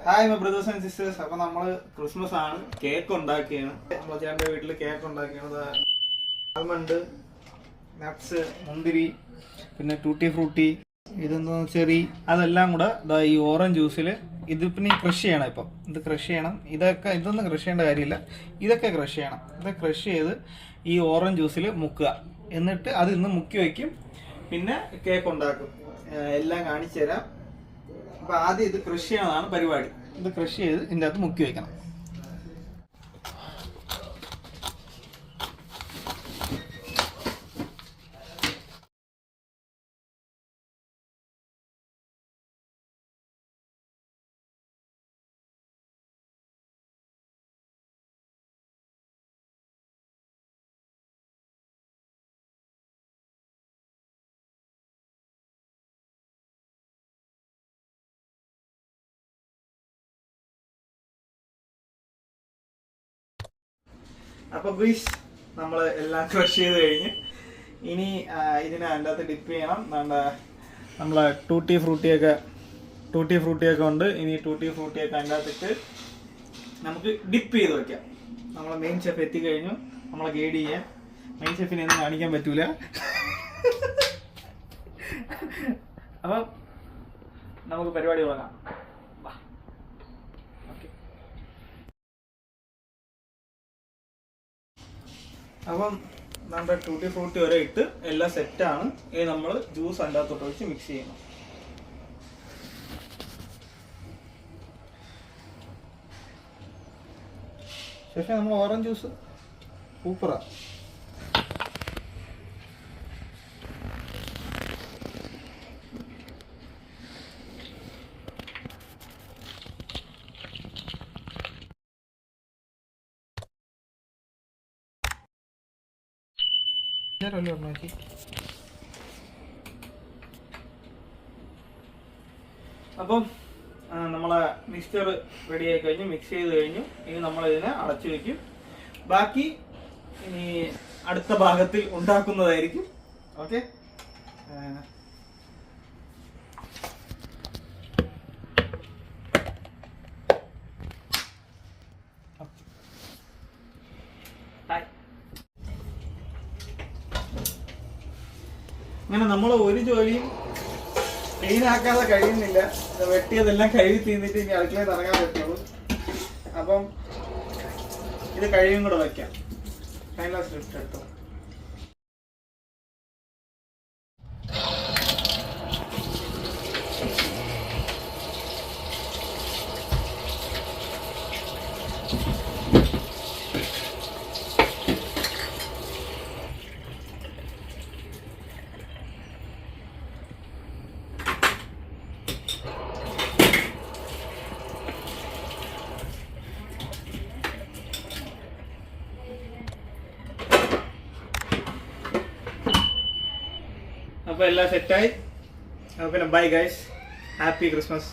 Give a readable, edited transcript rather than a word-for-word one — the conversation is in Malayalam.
Hi my brothers and sisters. അപ്പോൾ നമ്മൾ ക്രിസ്മസ് ആണ്, കേക്ക് ഉണ്ടാക്കിയാണ്. നമ്മൾ ചേട്ടൻ്റെ വീട്ടിൽ കേക്ക് ഉണ്ടാക്കിയാണ്. ആൽമണ്ട്, നട്ട്സ്, മുന്തിരി, പിന്നെ ടൂട്ടി ഫ്രൂട്ടി, ഇതെന്തോ ചെറി, അതെല്ലാം കൂടെ ഈ ഓറഞ്ച് ജ്യൂസിൽ ഇത് പിന്നെ ക്രഷ് ചെയ്യണം. ഇപ്പം ഇത് ക്രഷ് ചെയ്യണം. ഇതൊന്നും ക്രഷ് ചെയ്യേണ്ട കാര്യമില്ല, ഇതൊക്കെ ക്രഷ് ചെയ്യണം. ഇത് ക്രഷ് ചെയ്ത് ഈ ഓറഞ്ച് ജ്യൂസിൽ മുക്കുക. എന്നിട്ട് അത് ഇന്ന് മുക്കി വയ്ക്കും. പിന്നെ കേക്ക് ഉണ്ടാക്കും. എല്ലാം കാണിച്ചു തരാം. അപ്പോൾ ആദ്യം ഇത് ക്രഷ് ചെയ്യണതാണ് പരിപാടി. ഇത് ക്രഷ് ചെയ്ത് ഇതിൻ്റെ അകത്ത് മുക്കി വയ്ക്കണം. അപ്പോൾ ഗയ്സ്, നമ്മൾ എല്ലാം ക്രഷ് ചെയ്ത് കഴിഞ്ഞ് ഇനി ഇതിനെ അതിൻ്റെ അകത്ത് ഡിപ്പ് ചെയ്യണം. നമ്മളെ ടൂട്ടി ഫ്രൂട്ടിയൊക്കെ ഉണ്ട്. ഇനി ടൂട്ടി ഫ്രൂട്ടിയൊക്കെ അതിൻ്റെ അകത്തിട്ട് നമുക്ക് ഡിപ്പ് ചെയ്ത് വയ്ക്കാം. നമ്മളെ മെയിൻ ഷെഫ് എത്തിക്കഴിഞ്ഞു. നമ്മളെ ഗൈഡ് ചെയ്യാൻ മെയിൻ ഷെഫിനെ ഒന്നും കാണിക്കാൻ പറ്റൂല. അപ്പം നമുക്ക് പരിപാടി തുടങ്ങാം. അപ്പം നമ്മുടെ ടൂട്ടി ഫ്രൂട്ടി വരെ ഇട്ട് എല്ലാം സെറ്റാണ്. ഇനി നമ്മൾ ജ്യൂസ് അതിൻ്റെ അകത്തോട്ട് ഒഴിച്ച് മിക്സ് ചെയ്യണം. ശേഷം നമ്മൾ ഓറഞ്ച് ജ്യൂസ് സൂപ്പറാണ്. അപ്പം നമ്മളെ മിക്സ്ചർ റെഡി ആയി കഴിഞ്ഞു, മിക്സ് ചെയ്ത് കഴിഞ്ഞു. ഇനി നമ്മൾ ഇതിനെ അടച്ചു വയ്ക്കും. ബാക്കി ഇനി അടുത്ത ഭാഗത്തിൽ ഉണ്ടാക്കുന്നതായിരിക്കും. ഓക്കെ, അങ്ങനെ നമ്മൾ ഒരു ജോലിയും ക്ലീൻ ആക്കാതെ കഴിയുന്നില്ല. വെട്ടിയതെല്ലാം കഴുകി തീർന്നിട്ട് ഇനി അടുക്കളയിൽ ഇറങ്ങാൻ പറ്റുള്ളൂ. അപ്പം ഇത് കഴിയും കൂടെ വയ്ക്കാം. ഫൈനൽ സ്ക്രിപ്റ്റ് എടുത്തോ. അപ്പോൾ എല്ലാം സെറ്റായി. പിന്നെ ബൈ ഗൈസ്, ഹാപ്പി ക്രിസ്മസ്.